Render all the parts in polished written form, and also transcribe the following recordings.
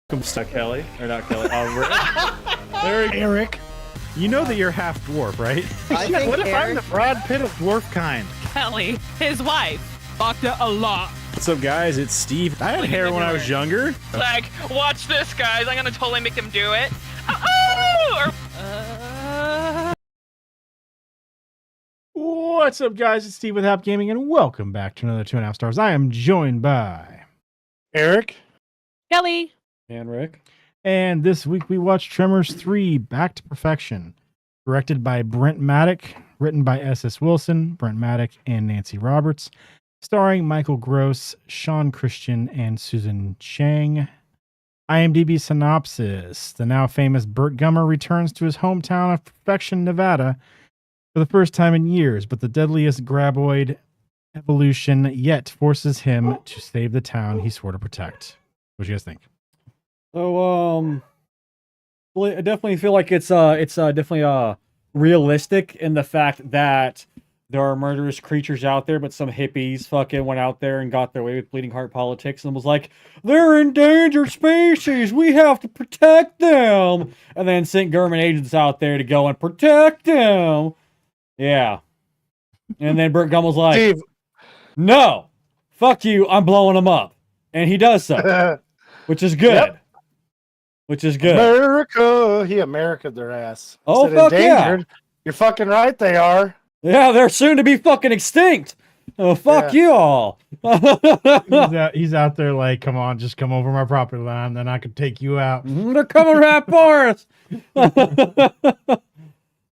Kelly, or not Kelly. Eric, you know that you're half dwarf, right? What if I'm the Brad Pitt of dwarf kind? Kelly, his wife, fucked it a lot. What's up, guys? It's Steve. I had hair when I was younger. Like, watch this, guys. I'm gonna totally make him do it. What's up, guys? It's Steve with Hap Gaming, and welcome back to another 2.5 Stars. I am joined by Eric? Kelly. And Rick. And this week we watched Tremors 3 Back to Perfection, directed by Brent Maddock, written by S.S. Wilson, Brent Maddock, and Nancy Roberts, starring Michael Gross, Sean Christian, and Susan Chang. IMDb synopsis: the now famous Burt Gummer returns to his hometown of Perfection, Nevada for the first time in years, but the deadliest graboid evolution yet forces him to save the town he swore to protect. What do you guys think? So, well, I definitely feel like it's definitely realistic in the fact that there are murderous creatures out there, but some hippies fucking went out there and got their way with bleeding heart politics and was like, they're endangered species, we have to protect them, and then sent government agents out there to go and protect them. Yeah. And then Burt Gummel's like, Steve. no, fuck you, I'm blowing them up. And he does so, which is good. Yep. Which is good. America. He America'd their ass. Oh, Said fuck endangered. You're fucking right, they are. Yeah, they're soon to be fucking extinct. Oh, fuck you all. He's out there like, come on, just come over my property line, then I could take you out. They're coming right for us.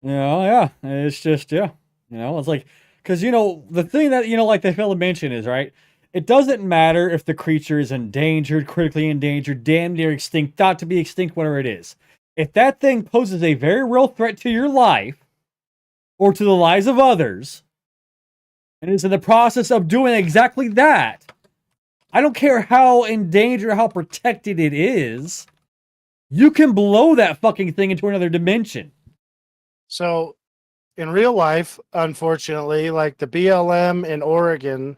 Yeah, it's just, it's like, because, the thing that, like they fail to mention is, right, it doesn't matter if the creature is endangered, critically endangered, damn near extinct, thought to be extinct, whatever it is. If that thing poses a very real threat to your life, or to the lives of others, and is in the process of doing exactly that, I don't care how endangered or how protected it is, you can blow that fucking thing into another dimension. So, in real life, unfortunately, like the BLM in Oregon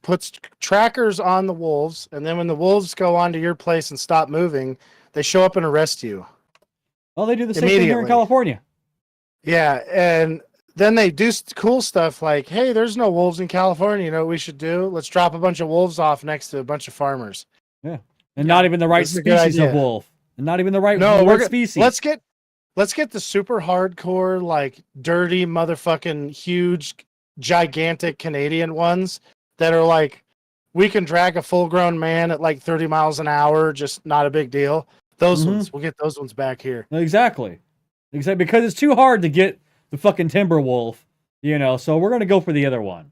puts trackers on the wolves, and then when the wolves go onto your place and stop moving, they show up and arrest you. Well, they do the same thing here in California. Yeah, and then they do cool stuff like, hey, there's no wolves in California. You know what we should do? Let's drop a bunch of wolves off next to a bunch of farmers. Yeah, and not even the right species of wolf. And not even the right species. Let's get the super hardcore, like dirty motherfucking huge, gigantic Canadian ones that are like, we can drag a full-grown man at like 30 miles an hour, just not a big deal. Those ones, we'll get those ones back here. Exactly, because it's too hard to get the fucking timber wolf, so we're gonna go for the other one.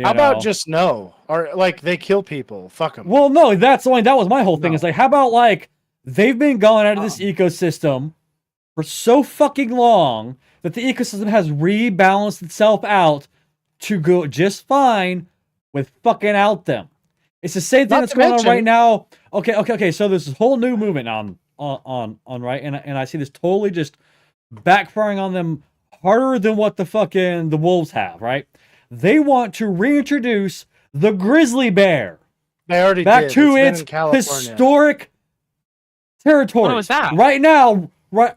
How about just no? Or like they kill people, fuck them. Well, no, that was my whole thing. Is like, how about like they've been going out of this ecosystem for so fucking long that the ecosystem has rebalanced itself out to go just fine with fucking out them. It's the same thing that's going on right now. Okay. So there's this whole new movement on right, and I see this totally just backfiring on them harder than what the wolves have. Right? They want to reintroduce the grizzly bear. They already back did. to its historic territory. What was that? Right now, I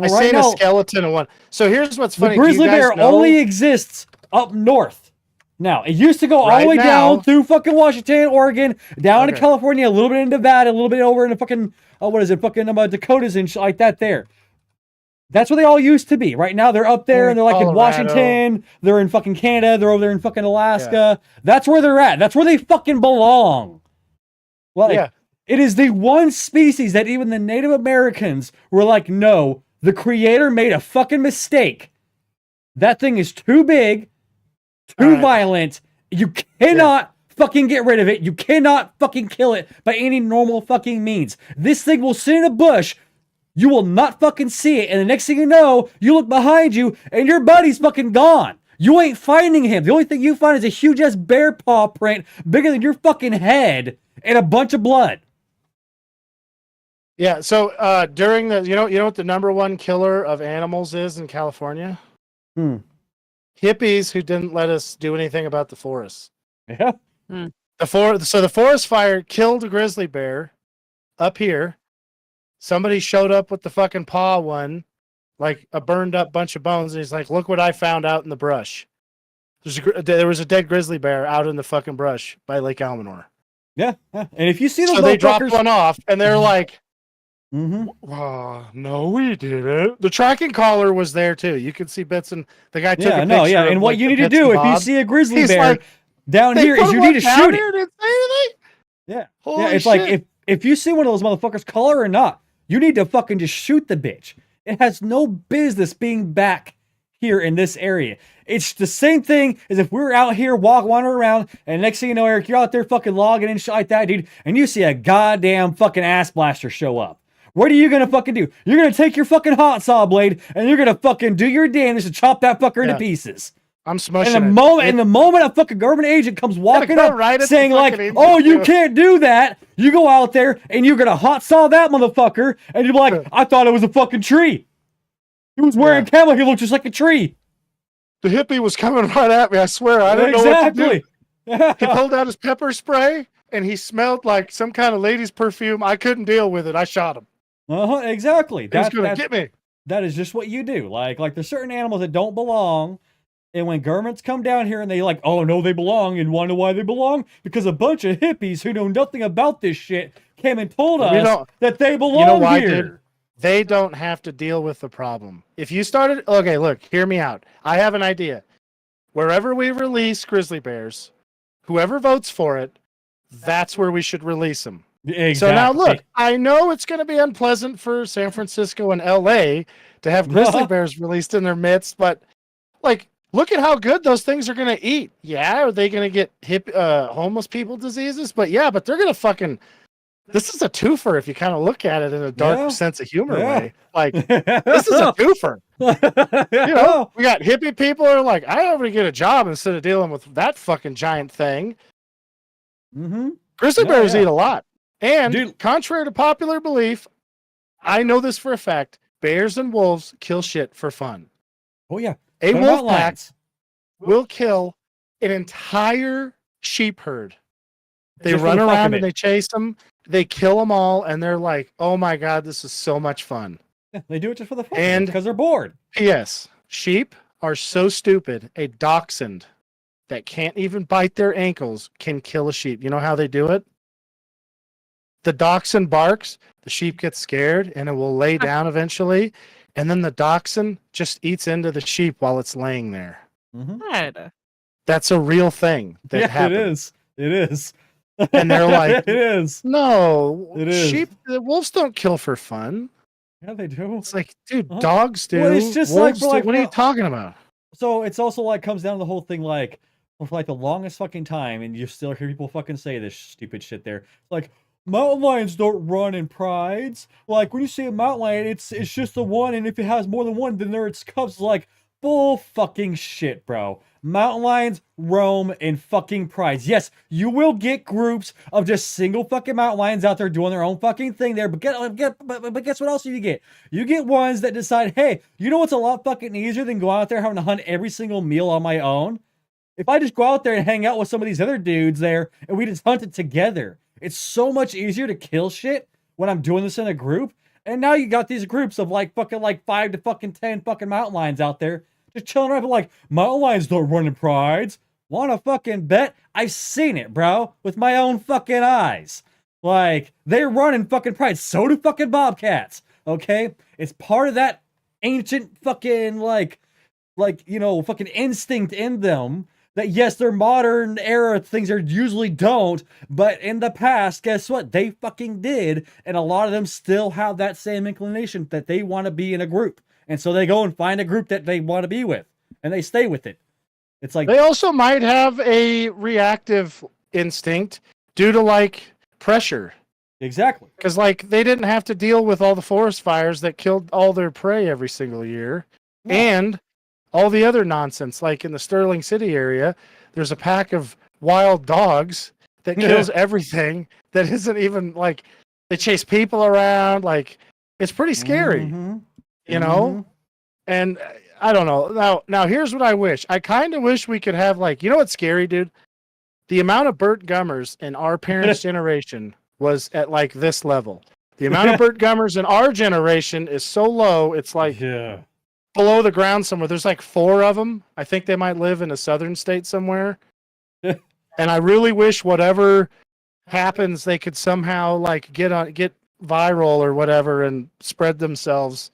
seen a skeleton of one. So here's what's funny. The grizzly bear only exists up north. Now, it used to go all the way down through fucking Washington, Oregon, down to California, a little bit in Nevada, a little bit over in the fucking, Dakotas and shit like that there. That's where they all used to be. Right now, they're up there, and they're like in Washington, they're in fucking Canada, they're over there in fucking Alaska. Yeah. That's where they're at. That's where they fucking belong. It is the one species that even the Native Americans were like, no, the creator made a fucking mistake. That thing is too big, too violent. You cannot fucking get rid of it. You cannot fucking kill it by any normal fucking means. This thing will sit in a bush. You will not fucking see it. And the next thing you know, you look behind you and your buddy's fucking gone. You ain't finding him. The only thing you find is a huge ass bear paw print bigger than your fucking head and a bunch of blood. Yeah, so during the you know what the number one killer of animals is in California? Hippies who didn't let us do anything about the forests. Yeah. The forest fire killed a grizzly bear, up here. Somebody showed up with the fucking paw one, like a burned up bunch of bones, and he's like, "Look what I found out in the brush." There was a dead grizzly bear out in the fucking brush by Lake Almanor. Yeah. And if you see those So they dropped motherfuckers, one off, and they're like, Mhm. no, we didn't. The tracking collar was there too. You could see bits, and the guy took a picture. Yeah. of, And like, what you the need to bits and do if you bobs. see a grizzly He's bear like, down "They here put is you one need to down shoot here it. and didn't say anything?" Yeah. Holy Yeah. It's shit. like if you see one of those motherfuckers, color or not, you need to fucking just shoot the bitch. It has no business being back here in this area. It's the same thing as if we were out here wandering around, and next thing you know, Eric, you're out there fucking logging and shit like that, dude, and you see a goddamn fucking ass blaster show up. What are you gonna fucking do? You're gonna take your fucking hot saw blade and you're gonna fucking do your damnedest to chop that fucker into pieces. I'm smushing And it. the moment a fucking government agent comes walking go up right at the saying like, fucking "Oh, agent, you too." can't do that," you go out there and you're gonna hot saw that motherfucker, and you're like, "I thought it was a fucking tree. He was wearing camo. He looked just like a tree." The hippie was coming right at me. I swear, I didn't know what to do. He pulled out his pepper spray, and he smelled like some kind of lady's perfume. I couldn't deal with it. I shot him. Exactly. He was gonna get me. That is just what you do. Like there's certain animals that don't belong. And when governments come down here and they like, "Oh no, they belong," and want to know why they belong? Because a bunch of hippies who know nothing about this shit came and told us that they belong You know why, here. dude? They don't have to deal with the problem. If you started, okay, look, hear me out. I have an idea. Wherever we release grizzly bears, whoever votes for it, that's where we should release them. Exactly. So now look, I know it's going to be unpleasant for San Francisco and LA to have grizzly bears released in their midst, but like, look at how good those things are going to eat. Yeah, are they going to get homeless people diseases? But yeah, but they're going to fucking... This is a twofer if you kind of look at it in a dark sense of humor way. Like, this is a twofer. You know, we got hippie people who are like, I have to get a job instead of dealing with that fucking giant thing. Mm-hmm. Grizzly bears eat a lot. And Dude. Contrary to popular belief, I know this for a fact, bears and wolves kill shit for fun. Oh yeah. A What wolf about pack lions? will kill an entire sheep herd. They Just for run the fuck of around it. and they chase them. They kill them all, and they're like, "Oh my god, this is so much fun." Yeah, they do it just for the fun, And- because they're bored. P.S. Sheep are so stupid. A dachshund that can't even bite their ankles can kill a sheep. You know how they do it? The dachshund barks, the sheep gets scared, and it will lay down eventually. And then the dachshund just eats into the sheep while it's laying there. Mm-hmm. God. That's a real thing that Yeah, happens. it is. And they're like, it is. No, It is. sheep, the wolves don't kill for fun. Yeah, they do. It's like, dude, Uh-huh. dogs do. Well, it's just wolves like- do. What are you talking about? So it's also like comes down to the whole thing like for like the longest fucking time, and you still hear people fucking say this stupid shit there. Like mountain lions don't run in prides. Like when you see a mountain lion, it's just the one, and if it has more than one, then they're its cubs. It's like bull fucking shit, bro. Mountain lions roam in fucking prides. Yes, you will get groups of just single fucking mountain lions out there doing their own fucking thing there. But guess what else you get? You get ones that decide, hey, you know what's a lot fucking easier than go out there having to hunt every single meal on my own? If I just go out there and hang out with some of these other dudes there and we just hunt it together, it's so much easier to kill shit when I'm doing this in a group. And now you got these groups of like 5 to fucking 10 fucking mountain lions out there just chilling around, but like, mountain lions don't run in prides. Wanna fucking bet? I've seen it, bro, with my own fucking eyes. Like, they run in fucking prides. So do fucking bobcats, okay? It's part of that ancient fucking, like, you know, fucking instinct in them that, yes, their modern era things are usually don't, but in the past, guess what? They fucking did, and a lot of them still have that same inclination that they want to be in a group. And so they go and find a group that they want to be with, and they stay with it. It's like They also might have a reactive instinct due to like pressure. exactly. Because like they didn't have to deal with all the forest fires that killed all their prey every single year. No. And all the other nonsense. Like in the Sterling City area, there's a pack of wild dogs that kills everything that isn't even like they chase people around. Like it's pretty scary. Mhm. You know? And I don't know. Now here's what I wish. I kind of wish we could have like, you know what's scary, dude? The amount of Burt Gummers in our parents' generation was at like this level. The amount of Burt Gummers in our generation is so low, it's like below the ground somewhere. There's like 4 of them. I think they might live in a southern state somewhere. And I really wish whatever happens, they could somehow like get viral or whatever and spread themselves,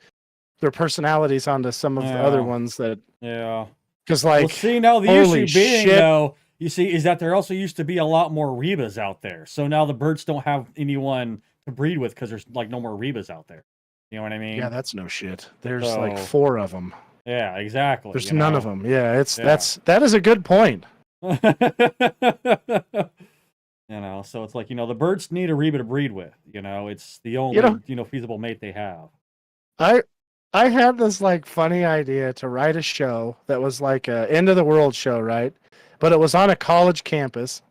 their personalities onto some of the other ones that. Yeah. Because like, well, see, now the issue being though, you see, is that there also used to be a lot more Rebas out there. So now the Burts don't have anyone to breed with because there's like no more Rebas out there. You know what I mean? Yeah, that's no shit. There's like 4 of them. Yeah, exactly. There's none of them. Yeah, that is a good point. So it's like, the Burts need a Reba to breed with. It's the only feasible mate they have. I had this like funny idea to write a show that was like a end of the world show, right? But it was on a college campus.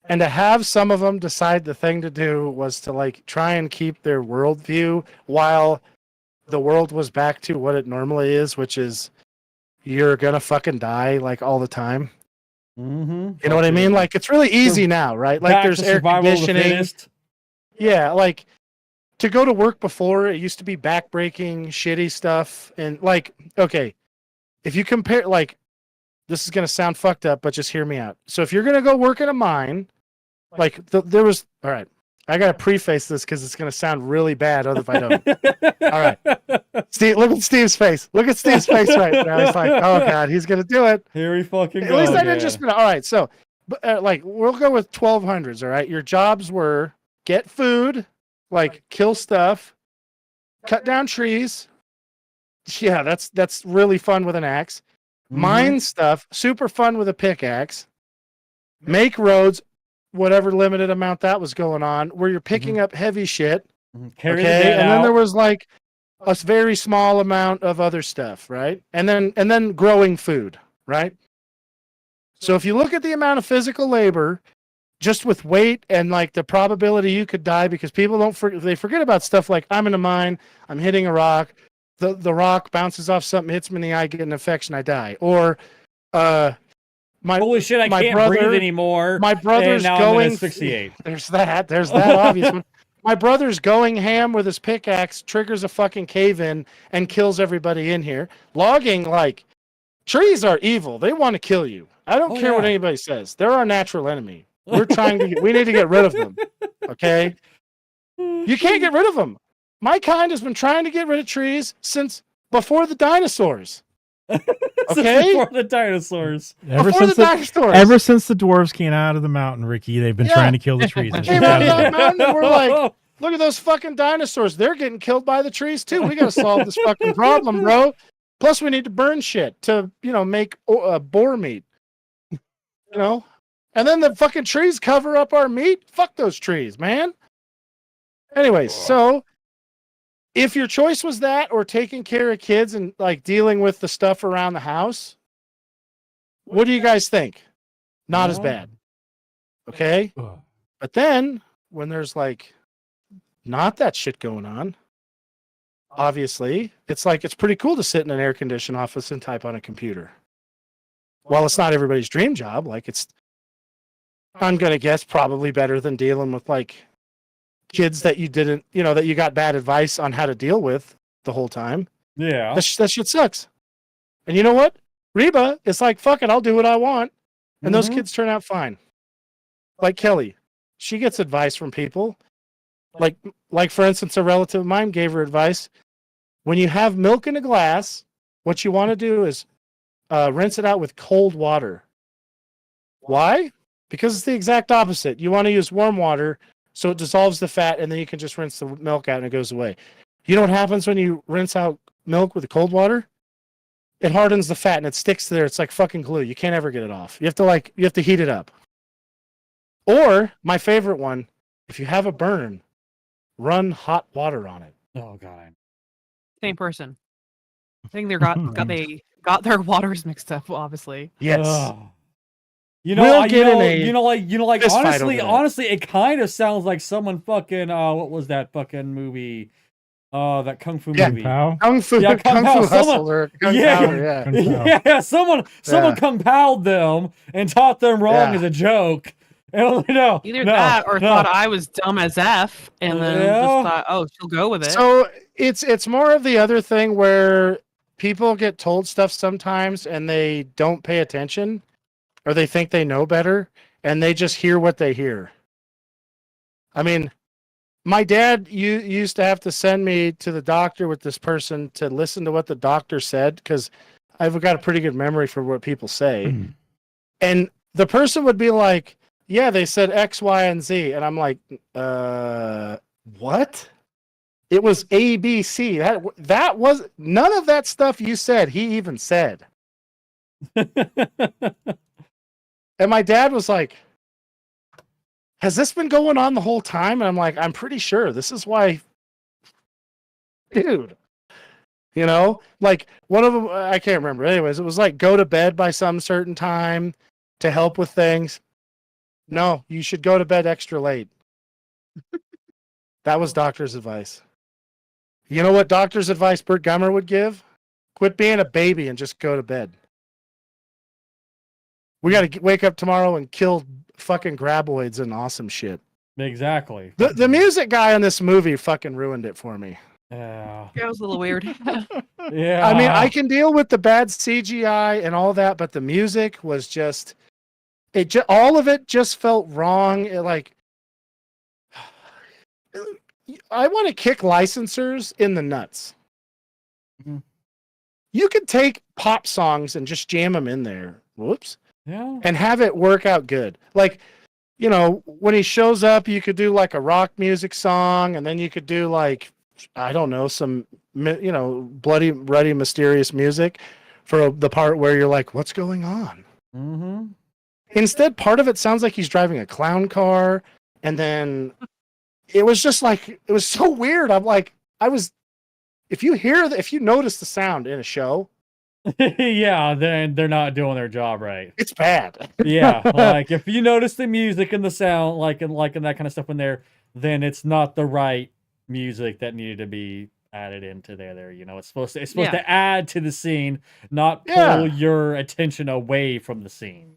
And to have some of them decide the thing to do was to like try and keep their worldview while the world was back to what it normally is, which is you're gonna fucking die like all the time. Mm-hmm. You know what I mean? Like it's really easy now, right? Like there's air conditioning. Yeah, like to go to work before, it used to be backbreaking, shitty stuff. And like, okay, if you compare, like, this is going to sound fucked up, but just hear me out. So if you're going to go work in a mine, like there was, all right, I got to preface this because it's going to sound really bad if I don't. All right. Steve, look at Steve's face. Look at Steve's face right now. He's like, oh God, he's going to do it. Here he fucking goes. At least I didn't just, all right. So, like, we'll go with 1200s. All right. Your jobs were get food, like kill stuff, cut down trees. Yeah, that's really fun with an axe. Mine stuff, super fun with a pickaxe. Make roads, whatever limited amount that was going on, where you're picking up heavy shit. Carry okay, and then there was like a very small amount of other stuff, right? And then growing food, right? So if you look at the amount of physical labor, just with weight and like the probability you could die, because people they forget about stuff like I'm in a mine, I'm hitting a rock, the rock bounces off something, hits me in the eye, get an infection, I die. Or holy shit, I can't breathe anymore. My brother's going asphyxiate. There's that obvious one. My brother's going ham with his pickaxe, triggers a fucking cave-in and kills everybody in here. Logging, like, trees are evil. They want to kill you. I don't care what anybody says. They're our natural enemy. We need to get rid of them. Okay? You can't get rid of them. My kind has been trying to get rid of trees since before the dinosaurs. Okay? Before the dinosaurs. Ever since the dwarves came out of the mountain, Ricky, they've been trying to kill the trees. Came out of the mountain and we're like, look at those fucking dinosaurs. They're getting killed by the trees too. We got to solve this fucking problem, bro. Plus, we need to burn shit to, make boar meat. And then the fucking trees cover up our meat. Fuck those trees, man. Anyways, so if your choice was that or taking care of kids and like dealing with the stuff around the house, what do you guys think? Not as bad. Okay? But then when there's like not that shit going on, obviously, it's pretty cool to sit in an air-conditioned office and type on a computer. Well, it's not everybody's dream job. Like I'm going to guess probably better than dealing with like kids that you didn't, that you got bad advice on how to deal with the whole time. Yeah. That shit sucks. And you know what? Reba is like, fuck it, I'll do what I want. And those kids turn out fine. Like Kelly. She gets advice from people. Like for instance, a relative of mine gave her advice. When you have milk in a glass, what you want to do is rinse it out with cold water. Why? Because it's the exact opposite. You want to use warm water so it dissolves the fat, and then you can just rinse the milk out and it goes away. You know what happens when you rinse out milk with the cold water? It hardens the fat and it sticks there. It's like fucking glue. You can't ever get it off. You have to heat it up. Or my favorite one, if you have a burn, run hot water on it. Oh God. Same person. I think they got their waters mixed up, obviously. Yes. Honestly, it kind of sounds like someone fucking what was that fucking movie? That kung fu movie. Kung Fu Hustler. Someone compelled them and taught them wrong as a joke, No, Either no, that or no. thought I was dumb as F and then Yeah. just thought, oh, she'll go with it. So it's more of the other thing where people get told stuff sometimes and they don't pay attention or they think they know better and they just hear what they hear. I mean, my dad used to have to send me to the doctor with this person to listen to what the doctor said because I've got a pretty good memory for what people say. And the person would be like, yeah, they said X, Y, and Z. And I'm like, what? It was A, B, C. That was none of that stuff you said. He even said. And my dad was like, has this been going on the whole time? And I'm like, I'm pretty sure this is why, dude. You know, like one of them, I can't remember. Anyways, it was like go to bed by some certain time to help with things. No, you should go to bed extra late. That was doctor's advice. You know what doctor's advice Bert Gummer would give? Quit being a baby and just go to bed. We got to wake up tomorrow and kill fucking graboids and awesome shit. Exactly. The music guy in this movie fucking ruined it for me. Yeah. That was a little weird. Yeah. I mean, I can deal with the bad CGI and all that, but the music was just all of it just felt wrong. It, like, I want to kick licensors in the nuts. Mhm. You could take pop songs and just jam them in there. Whoops. Yeah. And have it work out good. Like, you know, when he shows up, you could do like a rock music song, and then you could do like, I don't know, some, you know, bloody, ruddy, mysterious music for the part where you're like, what's going on? Mm-hmm. Instead, part of it sounds like he's driving a clown car, and then it was just like, it was so weird. I'm like, if you notice the sound in a show, Yeah, then they're not doing their job right. it's bad. Yeah, like if you notice the music and the sound, like and that kind of stuff in there, then it's not the right music that needed to be added into there. You know, it's supposed to add to the scene, not pull your attention away from the scene.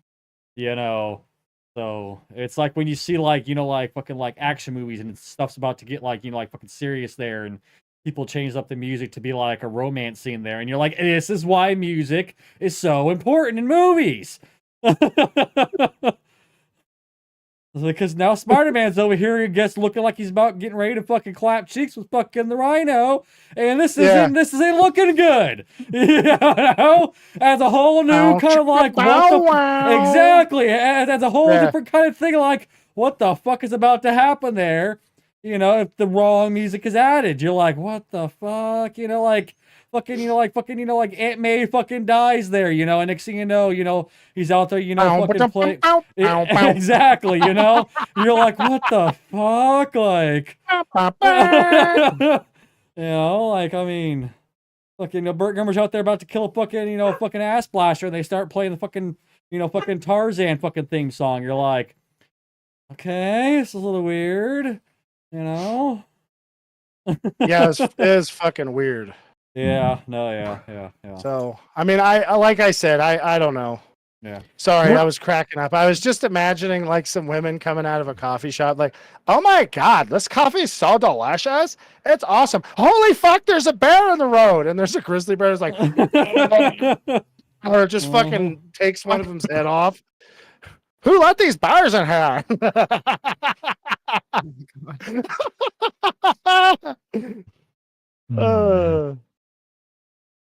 You know, so it's like when you see like, you know, like fucking like action movies and stuff's about to get like, you know, like fucking serious there, and people change up the music to be like a romance scene there, and you're like, this is why music is so important in movies. Because now Spider-Man's over here, he gets looking like he's about getting ready to fucking clap cheeks with fucking the Rhino, and this isn't looking good. You know, as a whole new kind of like exactly, as a whole different kind of thing, like what the fuck is about to happen there? You know, if the wrong music is added, you're like, what the fuck? You know, like fucking, like Aunt May fucking dies there, you know, and next thing you know, he's out there, you know, fucking playing. Exactly, you know, you're like, what the fuck? Like, you know, like, I mean, fucking, Burt Gummer's out there about to kill a fucking, fucking ass blaster, and they start playing the fucking, fucking Tarzan fucking theme song. You're like, okay, this is a little weird. You know? Yeah, it was fucking weird. Yeah, no, yeah. So, I mean, I like I said, I don't know. Yeah. Sorry, I was cracking up. I was just imagining like some women coming out of a coffee shop like, oh my God, this coffee is so delicious. It's awesome. Holy fuck, there's a bear in the road. And there's a grizzly bear who's like, or just fucking takes one of them's head off. Who let these bears in here?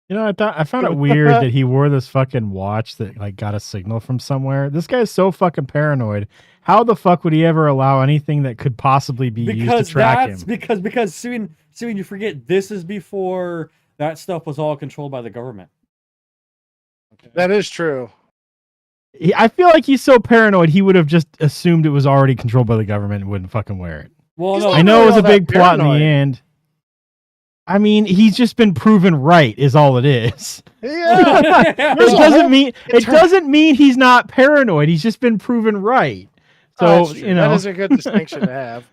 You know, I found it weird that he wore this fucking watch that like got a signal from somewhere. This guy's so fucking paranoid. How the fuck would he ever allow anything that could possibly be used to track him? Because soon you forget this is before that stuff was all controlled by the government. Okay. That is true. I feel like he's so paranoid he would have just assumed it was already controlled by the government and wouldn't fucking wear it. Well, no, I know it was a big plot in the end. I mean, he's just been proven right, is all it is. Yeah. It doesn't mean he's not paranoid. He's just been proven right. So that is a good distinction to have.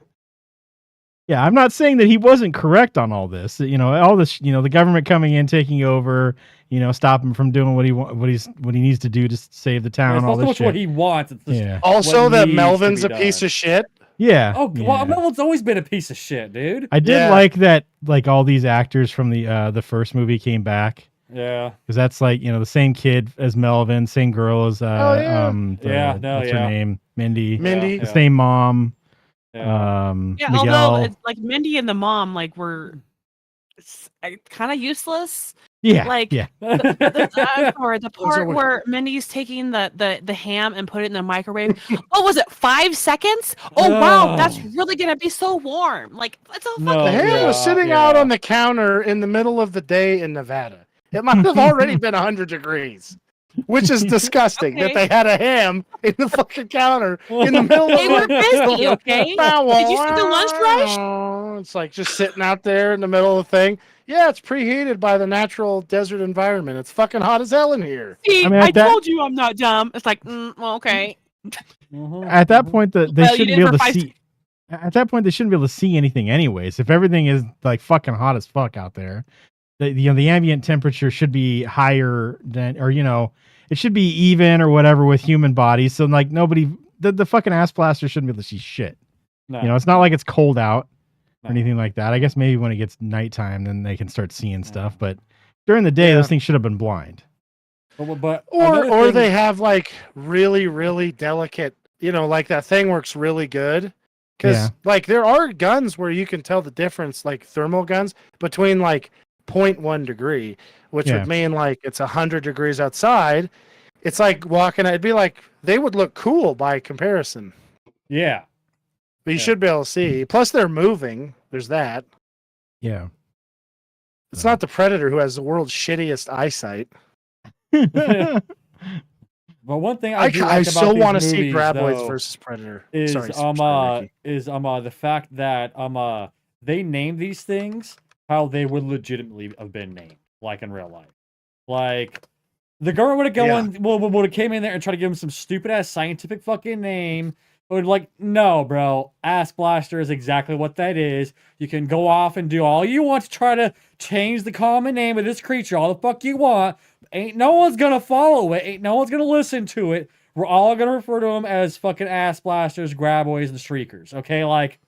Yeah, I'm not saying that he wasn't correct on all this. You know, all this. You know, the government coming in, taking over. You know, stop him from doing what he needs to do to save the town. It's all not so this much shit. what he wants. It's just Also, what that needs to Melvin's be a piece done. of shit. Yeah. Oh, yeah. well, Melvin's always been a piece of shit, dude. I did Yeah. like that. Like all these actors from the first movie came back. Yeah. Because that's like, you know, the same kid as Melvin, same girl as what's her name? Mindy. Mindy. The same mom. Yeah. Yeah, Miguel. although it's like Mindy and the mom like were kind of useless. Yeah. Like yeah. or the part weird. where Mindy's taking the ham and put it in the microwave. Oh, was it 5 seconds? Oh wow, that's really gonna be so warm. Like it's a No, The fucking ham was sitting out on the counter in the middle of the day in Nevada. It might have already been 100 degrees, which is disgusting that they had a ham in the fucking counter in the middle They of were busy, okay? Did you see the lunch rush? It's like just sitting out there in the middle of the thing. Yeah, it's preheated by the natural desert environment. It's fucking hot as hell in here. See, I mean, I told you I'm not dumb. It's like, well, okay. At that point, they Well, you shouldn't did be able for to 5 see. At that point, they shouldn't be able to see anything, anyways. If everything is like fucking hot as fuck out there, the ambient temperature should be higher than, or it should be even or whatever with human bodies. So like the fucking ass blaster shouldn't be able to see shit. No. It's not like it's cold out or anything like that. I guess maybe when it gets nighttime, then they can start seeing stuff. But during the day, those things should have been blind. But or they have like really, really delicate, like that thing works really good. Because like there are guns where you can tell the difference, like thermal guns, between like 0.1 degree, which would mean like it's 100 degrees outside. It's like walking, it'd be like they would look cool by comparison. Yeah. But you should be able to see. Plus they're moving. There's that. Yeah. It's not the Predator who has the world's shittiest eyesight. But one thing I still want to see movies, Graboids though, versus Predator. is sorry, Ricky. the fact that they name these things how they would legitimately have been named, like in real life. Like the government would have came in there and tried to give them some stupid ass scientific fucking name. But like, no, bro, ass blaster is exactly what that is. You can go off and do all you want to try to change the common name of this creature all the fuck you want. Ain't no one's gonna follow it. Ain't no one's gonna listen to it. We're all gonna refer to them as fucking ass blasters, graboids, and streakers. Okay, like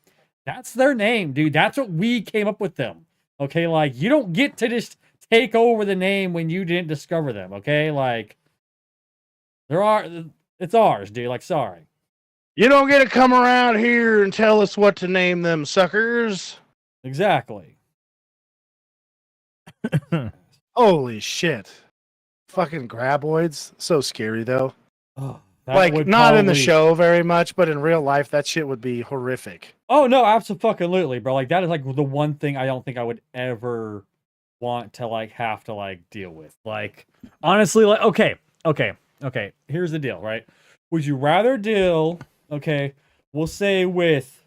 that's their name, dude. That's what we came up with them. Okay, like you don't get to just take over the name when you didn't discover them. Okay, like it's ours, dude. Like, sorry. You don't get to come around here and tell us what to name them suckers. Exactly. Holy shit. Fucking graboids. So scary, though. Oh, like, not in the show very much, but in real life, that shit would be horrific. Oh, no, absolutely, bro. Like, that is, like, the one thing I don't think I would ever want to, like, have to, like, deal with. Like, honestly, like, okay. Here's the deal, right? Would you rather deal... Okay, we'll say with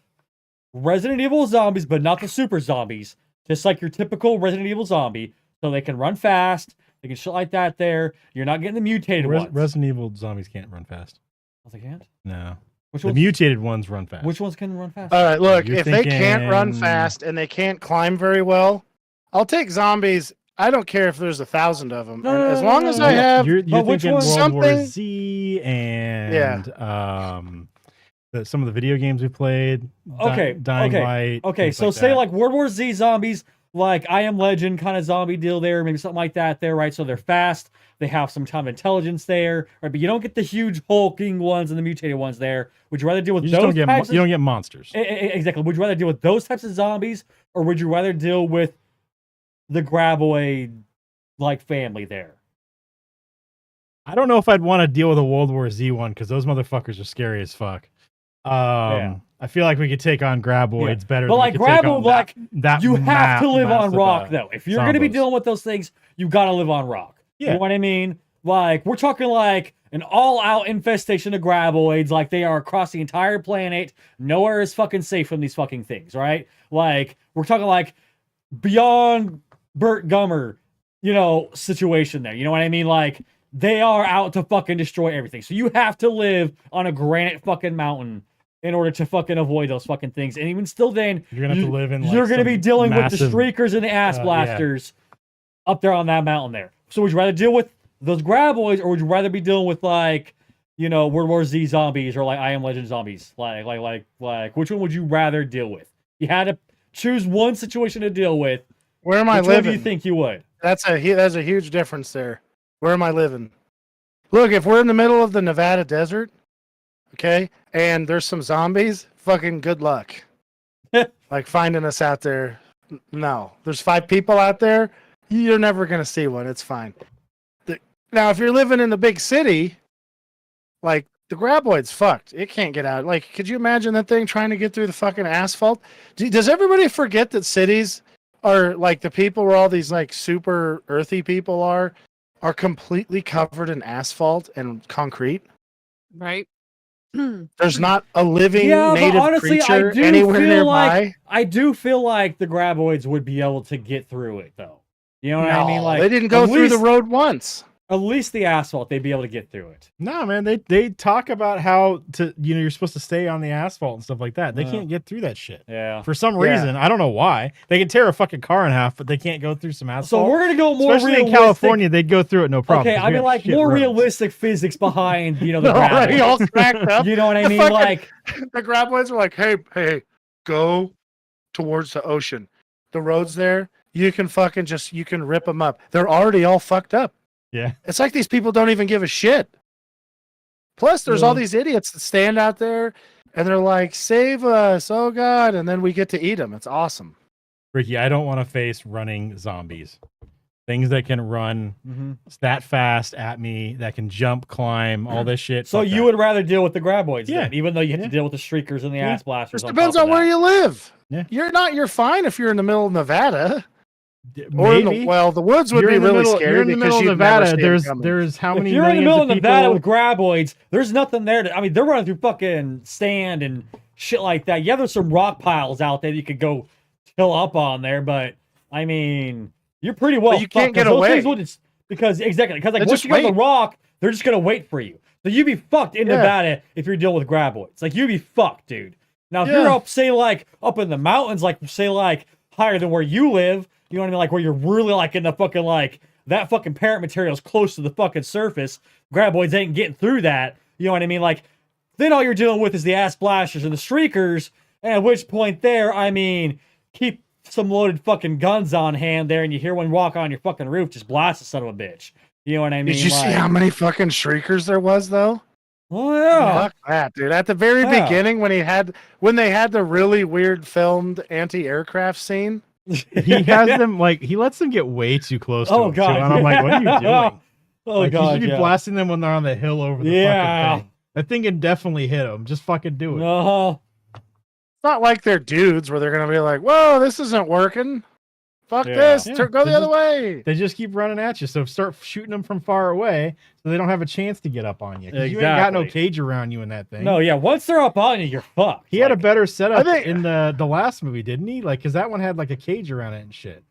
Resident Evil zombies, but not the super zombies. Just like your typical Resident Evil zombie. So they can run fast. They can shit like that there. You're not getting the mutated ones. Resident Evil zombies can't run fast. Oh, they can't? No. The mutated ones run fast. Which ones can run fast? All right, look, they can't run fast and they can't climb very well, I'll take zombies. I don't care if there's 1,000 of them. As long as I have... You're thinking World War something... Z and... some of the video games we played. Dying Light. Okay, so say like World War Z zombies, like I Am Legend kind of zombie deal there, maybe something like that there, right? So they're fast, they have some kind of intelligence there, right? But you don't get the huge hulking ones and the mutated ones there. Would you rather deal with those you don't get monsters. Exactly. Would you rather deal with those types of zombies, or would you rather deal with the graboid like family there? I don't know if I'd want to deal with a World War Z one because those motherfuckers are scary as fuck. I feel like we could take on graboids better. But than like graboid, like that you have to live on rock though. If you're going to be zombos. dealing with those things, you got to live on rock. Yeah. You know what I mean? Like we're talking like an all-out infestation of graboids, like they are across the entire planet. Nowhere is fucking safe from these fucking things, right? Like we're talking like beyond Burt Gummer, situation there. You know what I mean? Like they are out to fucking destroy everything. So you have to live on a granite fucking mountain in order to fucking avoid those fucking things. And even still, Dan, You're gonna have to live in. Like, you're gonna be some dealing with the massive- streakers and the ass blasters up there on that mountain there. So would you rather deal with those graboids, or would you rather be dealing with like, you know, World War Z zombies or like I Am Legend zombies? Like, which one would you rather deal with? You had to choose one situation to deal with. Where am I Which one do living? you think you would? That's a huge difference there. Where am I living? Look, if we're in the middle of the Nevada desert, okay, and there's some zombies, fucking good luck. Like finding us out there. No, there's 5 people out there. You're never gonna see one. It's fine. Now, if you're living in the big city, like the graboid's fucked. It can't get out. Like, could you imagine that thing trying to get through the fucking asphalt? Does everybody forget that cities are like the people where all these like super earthy people are completely covered in asphalt and concrete? Right. There's not a living Yeah, but native honestly, creature I do anywhere feel nearby. like I do feel like the graboids would be able to get through it, though. You know what I mean? No, Like they didn't go at through the least- road once. At least the asphalt, they'd be able to get through it. No, man, they talk about how to, you know, you're supposed to stay on the asphalt and stuff like that. They can't get through that shit. Yeah. For some Yeah. reason, I don't know why. They can tear a fucking car in half, but they can't go through some asphalt. So we're gonna go more Especially realistic. in California, they'd go through it no problem. Okay, 'cause I we mean have like shit more roads. realistic physics behind, you know, the They're already all graboids. smacked up. You know what I The mean? fucking- Like, The graboids are like, hey, go towards the ocean. The roads there, you can rip them up. They're already all fucked up. Yeah. It's like these people don't even give a shit. Plus, there's all these idiots that stand out there and they're like, save us, oh God. And then we get to eat them. It's awesome. Ricky, I don't want to face running zombies. Things that can run that fast at me, that can jump, climb, all this shit. so fuck you that. would rather deal with the graboids, Yeah. then, even though you have Yeah. to deal with the streakers and the Yeah. ass blasters. It depends on where you live. Yeah. You're fine if you're in the middle of Nevada. Maybe. Or in the woods would You're be in the really middle, scary. You're in the because middle of you'd never Nevada. see 'em coming. There's how If many you're in the millions middle of of Nevada people? with graboids, there's nothing there to. I mean, they're running through fucking sand and shit like that. Yeah, there's some rock piles out there that you could go till up on there, but I mean, you're pretty well. But you can't fucked, 'cause get those away. things wouldn't- because like They once just you get on the wait. rock, they're just gonna wait for you. So you'd be fucked in Yeah. Nevada if you're dealing with graboids. Like you'd be fucked, dude. Now if you're Yeah. up, say like up in the mountains, like say like higher than where you live, you know what I mean? Like where you're really like in the fucking like that fucking parent material is close to the fucking surface. Graboids ain't getting through that. You know what I mean? Like then all you're dealing with is the ass blasters and the streakers. And at which point there, I mean, keep some loaded fucking guns on hand there, and you hear one walk on your fucking roof, just blast the son of a bitch. You know what I mean? Did you see how many fucking shriekers there was though? Oh yeah. Fuck that, dude. At the very Yeah. beginning when they had the really weird filmed anti-aircraft scene. He has them like he lets them get way too close to Oh him, too, god. and I'm like, what are you doing? Oh Like, you god. should be Yeah. blasting them when they're on the hill over the Yeah. fucking thing. That thing can definitely hit them. Just fucking do it. Uh-huh. It's not like they're dudes where they're gonna be like, "Whoa, this isn't working. Fuck Yeah. this. Yeah, Go the they're other way." They just keep running at you. So start shooting them from far away so they don't have a chance to get up on you. 'Cause you ain't got no Exactly. cage around you in that thing. No, yeah. Once they're up on you, you're fucked. He had a Like, better setup I think- in the last movie, didn't he? Like, because that one had like a cage around it and shit.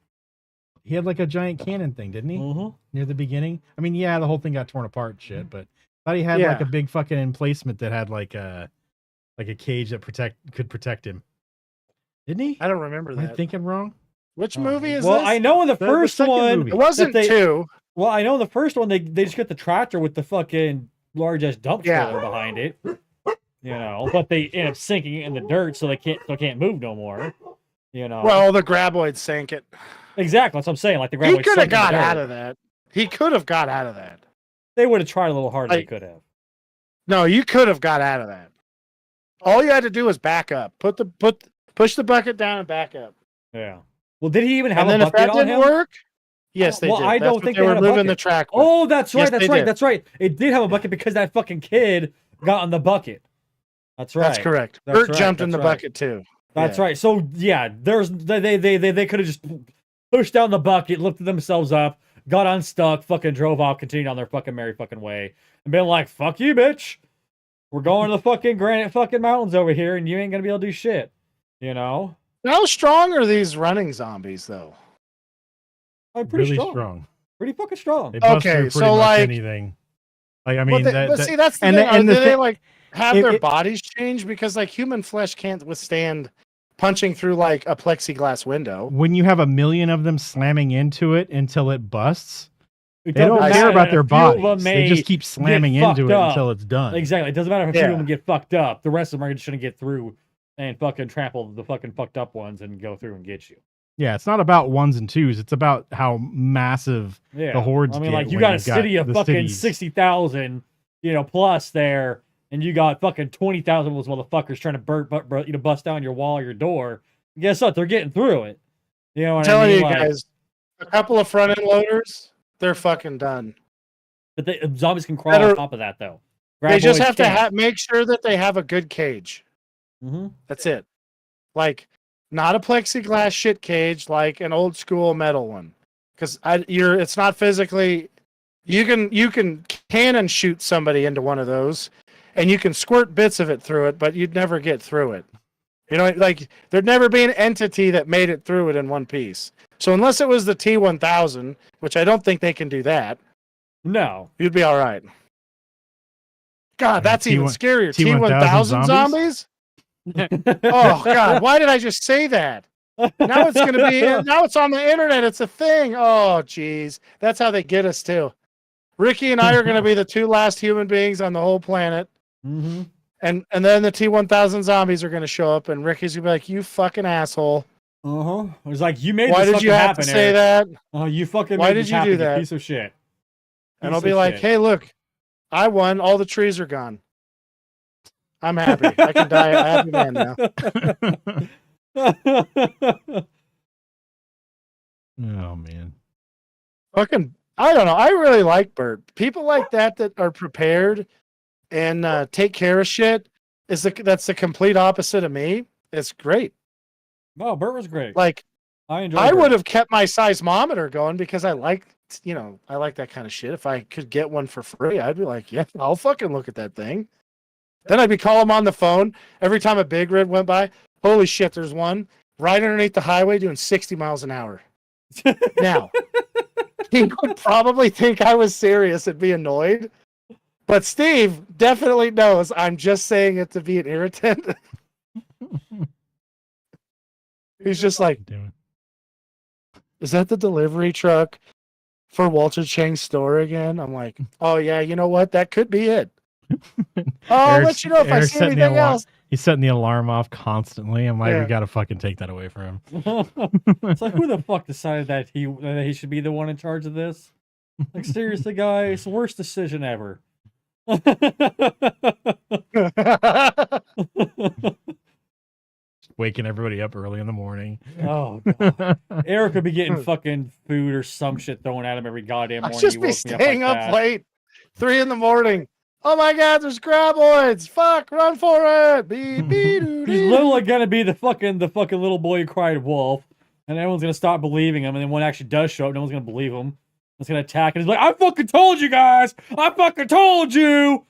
He had like a giant cannon thing, didn't he? mhm. Near the beginning. I mean, yeah, the whole thing got torn apart and shit, but I thought he had like Yeah. a big fucking emplacement that had like a cage that could protect him. Didn't he? I don't remember Am I that. thinking wrong? Which movie is Well, this? I know in the The first second one, movie. It wasn't that they- 2. well, I know in the first one they just got the tractor with the fucking large ass dump Yeah. trailer behind it. You know, but they end up sinking it in the dirt, so they can't move no more. You know. Well, the graboid sank it. exactly. That's what I'm saying. Like the He graboid could have sunk in the got dirt. out of that. He could have got out of that. They would have tried a little harder. They Like- could have. No, you could have got out of that. All you had to do was back up. Push the bucket down and back up. Yeah. Well, did he even have And then a if bucket that on didn't him? work, yes, they Well, did. I That's don't what think they they were had a living the bucket. track with. Oh, that's right. Yes, that's they right. did. That's right. It did have a bucket because that fucking kid got in the bucket. That's right. That's correct. That's Bert right, jumped in that's the right. bucket too. That's Yeah. right. So yeah, there's they could have just pushed down the bucket, lifted themselves up, got unstuck, fucking drove off, continued on their fucking merry fucking way, and been like, "Fuck you, bitch. We're going to the fucking granite fucking mountains over here, and you ain't gonna be able to do shit." You know, How strong are these running zombies though? I'm pretty Really strong. strong. Pretty fucking strong. They bust Okay, through pretty so, much like- anything. Like I But mean, see, that's the and thing. the Are they thing- like have their bodies change because like human flesh can't withstand punching through like a plexiglass window. When you have a million of them slamming into it until it busts, It they don't doesn't care matter about if their a few of them bodies. They may just keep slamming get into fucked it up. until it's done. Exactly. It doesn't matter if a few of Yeah. them get fucked up. The rest of them are just gonna get through and fucking trample the fucking fucked up ones and go through and get you. Yeah, it's not about ones and twos. It's about how massive Yeah. the hordes I mean, get like you when got a you've city of the fucking cities. 60,000, plus there, and you got fucking 20,000 of those motherfuckers trying to bust down your wall or your door. Guess what? They're getting through it. You know I'm what I telling mean? you Like, guys, a couple of front end loaders, they're fucking done. but zombies can crawl on top of that though. They just Graboids have to can't. make sure that they have a good cage. Mhm. That's it. Like, not a plexiglass shit cage, like an old school metal one, because it's not physically. You can cannon shoot somebody into one of those, and you can squirt bits of it through it, but you'd never get through it. Like there'd never be an entity that made it through it in one piece. So unless it was the T-1000, which I don't think they can do that, No. you'd be all right. God, that's even scarier. T-1000 zombies? Oh God, why did I just say that? Now it's gonna be. Now it's on the internet. It's a thing. Oh geez, that's how they get us too. Ricky and I are gonna be the two last human beings on the whole planet. Mm-hmm. And then the T-1000 zombies are gonna show up, and Ricky's gonna be like, "You fucking asshole! It was like you made. Why this did you fucking have happen, to say Eric. that?" Oh, you fucking. Why made did this you happen, do that? Piece of shit. And I'll be like, "Hey, look, I won. All the trees are gone. I'm happy. I can die a happy man now." Oh man. Fucking, I don't know. I really like Bert. People like that are prepared and take care of shit. That's the complete opposite of me. It's great. No, Bert was great. Like, I enjoyed. I Bert. would have kept my seismometer going because I like that kind of shit. If I could get one for free, I'd be like, yeah, I'll fucking look at that thing. Then I'd be calling him on the phone every time a big red went by. Holy shit, there's one right underneath the highway doing 60 miles an hour. Now, he would probably think I was serious and be annoyed. But Steve definitely knows I'm just saying it to be an irritant. He's just like, is that the delivery truck for Walter Chang's store again? I'm like, oh yeah, you know what? That could be it. I'll let you know if I see anything else. He's setting the alarm off constantly. I'm like, Yeah. we gotta fucking take that away from him. It's like, who the fuck decided that he should be the one in charge of this? Like, seriously, guys, worst decision ever. Waking everybody up early in the morning. Oh god. Eric would be getting fucking food or some shit thrown at him every goddamn morning. I'll just He be woke me staying like up that. late, 3 a.m. Oh my God, there's graboids! Fuck, run for it! Beep, beep, doo, He's doo. literally gonna be the fucking little boy who cried wolf, and everyone's gonna stop believing him. And then when it actually does show up, no one's gonna believe him. It's gonna attack, and he's like, "I fucking told you guys! I fucking told you!"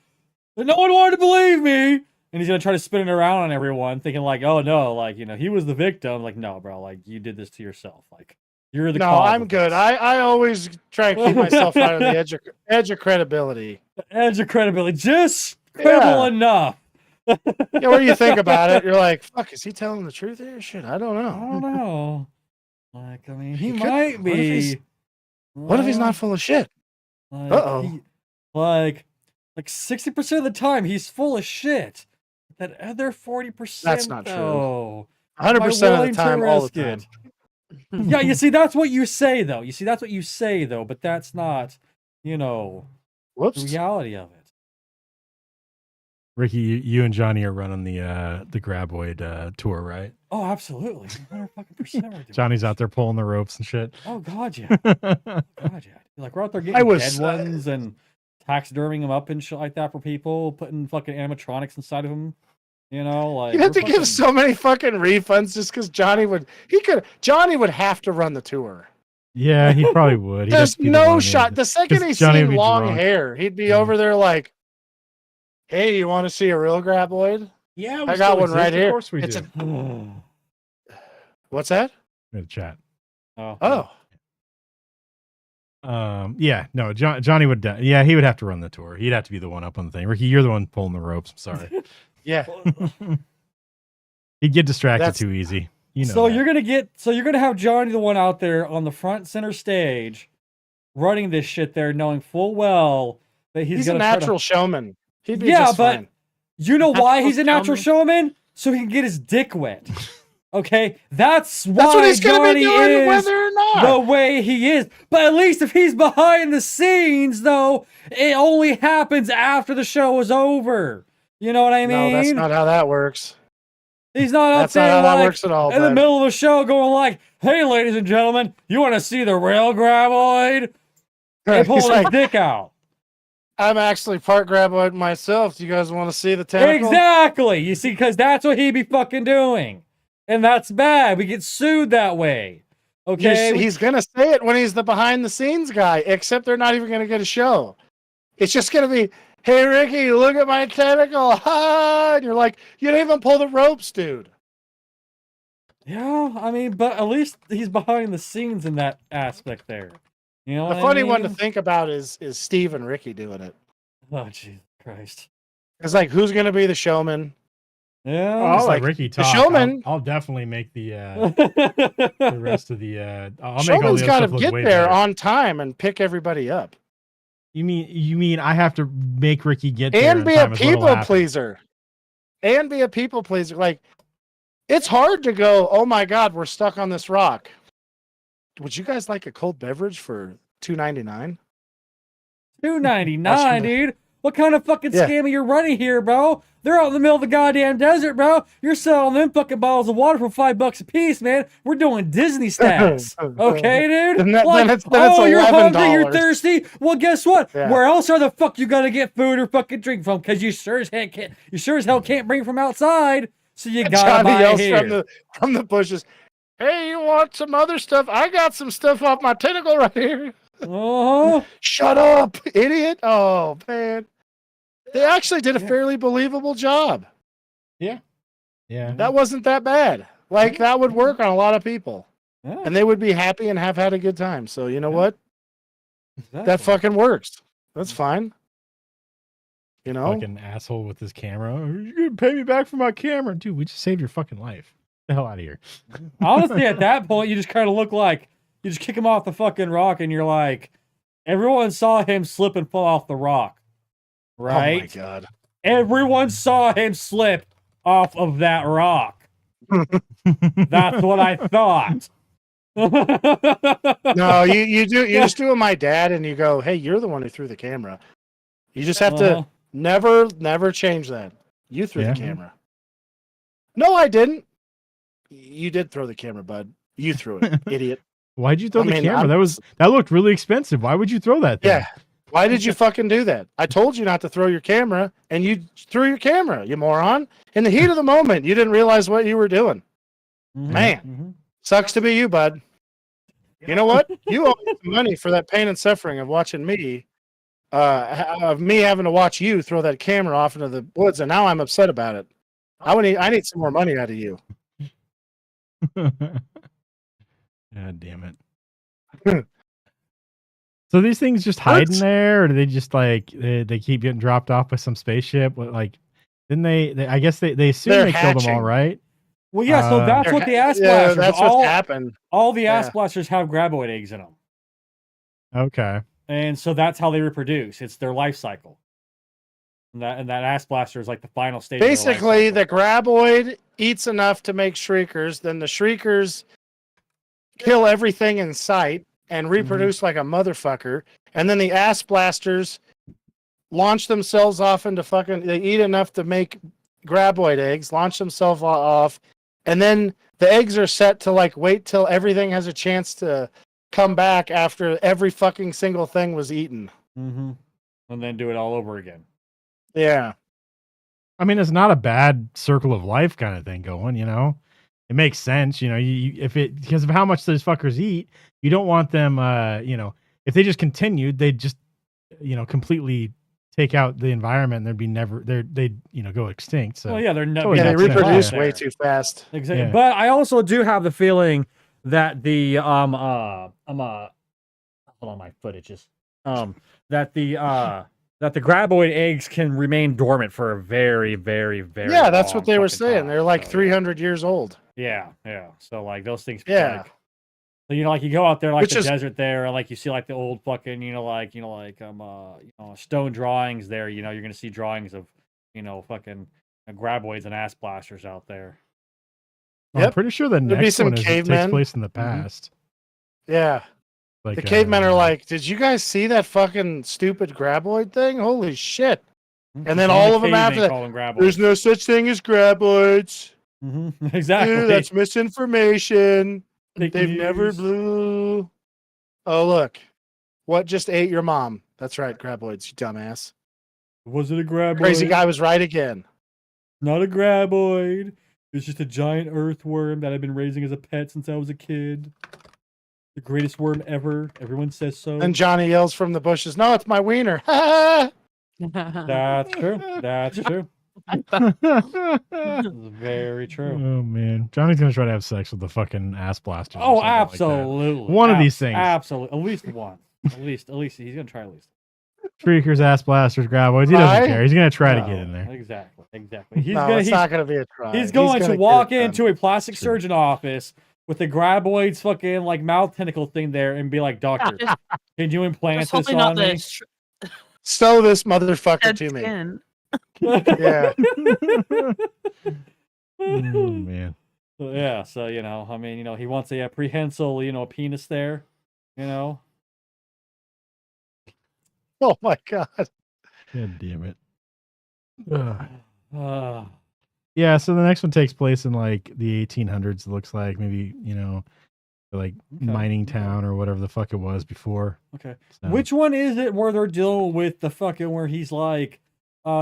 But no one wanted to believe me. And he's gonna try to spin it around on everyone, thinking like, "Oh no, like he was the victim." Like, no, bro, like you did this to yourself. Like you're the. No, cause I'm of good. this. I always try and keep myself out of the edge of credibility. Edge of credibility, just credible enough. Yeah, what do you think about it? You're like, fuck, is he telling the truth here? Shit, I don't I know. don't know. Like, I mean, he He could- might be. What if he's not full of shit? Like, Uh-oh. Like 60% of the time, he's full of shit. That other 40%. That's not true. Though, 100% of the willing to time, all the risk time. Yeah, you see, that's what you say, though. But that's not, the Whoops. reality of it. Ricky, you and Johnny are running the Graboid tour, right? Oh, absolutely. 100% we're doing Johnny's this. out there pulling the ropes and shit. Oh, God, yeah. God, yeah. Like, we're out there getting dead ones and taxiderming them up and shit like that for people, putting fucking animatronics inside of them. Like You have to we're give fucking- so many fucking refunds just because Johnny would have to run the tour. Yeah, he probably would. He'd have There's to be the no one shot. in. The second 'Cause he Johnny would seen be long drunk. hair, he'd be Yeah. over there like, hey, you want to see a real graboid? Yeah, I got one right here. Of course we It's do. What's that? We had a chat. Oh, Yeah, no, Johnny would. Yeah, he would have to run the tour. He'd have to be the one up on the thing. Ricky, you're the one pulling the ropes. I'm sorry. Yeah. He'd get distracted too easy. You know. So you're gonna have Johnny the one out there on the front center stage, running this shit there, knowing full well that he's a natural showman. He'd be yeah, just but fine. you know why he's a natural showman? So he can get his dick wet. Okay, that's why what he's gonna Johnny be doing, is whether or not. the way he is. But at least if he's behind the scenes, though, it only happens after the show is over. You know what I mean? No, that's not how that works. He's not up That's not there how that like works at all, in the bud. middle of the show going like, "Hey, ladies and gentlemen, you want to see the real graboid?" And He's pulling like, his dick out. I'm actually part graboid myself. Do you guys want to see the tentacle? Exactly. You see, because that's what he be fucking doing. And that's bad. We get sued that way. Okay? He's going to say it when he's the behind the scenes guy, except they're not even going to get a show. It's just going to be, hey, Ricky, look at my tentacle. Ha! And you're like, you didn't even pull the ropes, dude. Yeah, I mean, but at least he's behind the scenes in that aspect there. You know The what funny I mean? one to think about is Steve and Ricky doing it. Oh, Jesus Christ. It's like, who's going to be the showman? Yeah. I'll It's let like, Ricky the talk. showman- I'll definitely make the rest of the. I'll make all Showman's the got other to stuff look get way there better. on time and pick everybody up. You mean I have to make Ricky get there And in be time a as little people happens. pleaser. And be a people pleaser. Like, it's hard to go, oh my God, we're stuck on this rock. Would you guys like a cold beverage for $2.99? $2.99, dude. What kind of fucking Yeah. scam are you running here, bro? They're out in the middle of the goddamn desert, bro. You're selling them fucking bottles of water for $5 a piece, man. We're doing Disney stats. Okay, dude? Then it's you're hungry, $11. you're thirsty. Well, guess what? Yeah. Where else are the fuck you gonna get food or fucking drink from? Because you sure as hell can't bring from outside. So you gotta Johnny buy yells it here. from the bushes, hey, you want some other stuff? I got some stuff off my tentacle right here. Uh-huh. Shut up, idiot. Oh, man. They actually did a fairly believable job. Yeah. That wasn't that bad. Like, that would work on a lot of people. Yeah, And they would be happy and have had a good time. So, you know what? That exactly. fucking works. That's fine. You know? Fucking asshole with his camera. You're gonna pay me back for my camera, dude. We just saved your fucking life. Get the hell out of here. Honestly, at that point, you just kind of look like you just kick him off the fucking rock, and you're like, everyone saw him slip and fall off the rock, right? Oh, my God. Everyone saw him slip off of that rock. That's what I thought. No, you just do it, my dad, and you go, hey, you're the one who threw the camera. You just have Uh-huh. to never change that. You threw Yeah. the camera. No, I didn't. You did throw the camera, bud. You threw it, idiot. Why'd you throw I the mean, camera? I'm- That looked really expensive. Why would you throw that thing? Yeah. Why did you fucking do that? I told you not to throw your camera, and you threw your camera, you moron. In the heat of the moment, you didn't realize what you were doing. Man. Mhm. Sucks to be you, bud. You know what? You owe me some money for that pain and suffering of watching me, of me having to watch you throw that camera off into the woods, and now I'm upset about it. I need some more money out of you. God damn it. So these things just hide in there, or do they just like they keep getting dropped off by some spaceship? What, like, didn't they I guess they assume They're they killed them all, hatching. right? Well, yeah, so that's what the ass Yeah, blasters. that's all, what's happened. all the ass Yeah. blasters have graboid eggs in them, Okay. and so that's how they reproduce. It's their life cycle. And that ass blaster is like the final stage. Basically, of their the graboid eats enough to make shriekers, then the shriekers kill everything in sight and reproduce like a motherfucker, and then the ass blasters launch themselves off into they eat enough to make graboid eggs, launch themselves off, and then the eggs are set to like wait till everything has a chance to come back after every fucking single thing was eaten. Mm-hmm. And then do it all over again. Yeah. I mean, it's not a bad circle of life kind of thing going, you know? It makes sense, you know, because of how much those fuckers eat, you don't want them, if they just continued, they'd just, completely take out the environment and they'd go extinct. So Well, yeah, they're not. Totally Yeah, they makes sense. reproduce Yeah. way too fast. Exactly. Yeah. But I also do have the feeling that the hold on, my footage is that the graboid eggs can remain dormant for a very, very, very Yeah, that's long what they were fucking saying. time. They're like So, 300 years old. Yeah. So like those things. Yeah. Like, so, like you go out there like Which the is- desert there, and like you see like the old fucking stone drawings there. You're gonna see drawings of fucking graboids and ass blasters out there. Well, I'm pretty sure the There'd be next some one is, it takes cavemen. place in the past. Yeah. Like The cavemen are like, did you guys see that fucking stupid graboid thing? Holy shit. And then all of them after that, there's no such thing as graboids. Exactly. Dude, that's misinformation. Fake They've never news. blew. Oh, look. What just ate your mom? That's right, graboids, you dumbass. Was it a graboid? Crazy guy was right again. Not a graboid. It's just a giant earthworm that I've been raising as a pet since I was a kid. The greatest worm ever. Everyone says so. And Johnny yells from the bushes, no, it's my wiener. That's true. That's true. That's very true. Oh man, Johnny's gonna try to have sex with the fucking ass blaster. Oh, absolutely. One of these things. Absolutely. At least one. At least he's gonna try at least. Shriekers, ass blasters, graboids. He doesn't Try? care. He's gonna try to No, get in there. Exactly. He's It's not going to be a try. He's going to gonna walk get it into done. a plastic surgeon office with the graboid's fucking like mouth tentacle thing there and be like, doctor, can you implant Just this hopefully on not me? the Sew this motherfucker dead to me. skin. Yeah. Oh man. So, yeah, so he wants a prehensile, penis there, Oh my God. God damn it. Ugh. Uh, Yeah, so the next one takes place in like the 1800s. It looks like maybe like mining town or whatever the fuck it was before. okay. So, Which one is it where they're dealing with the fucking where he's like,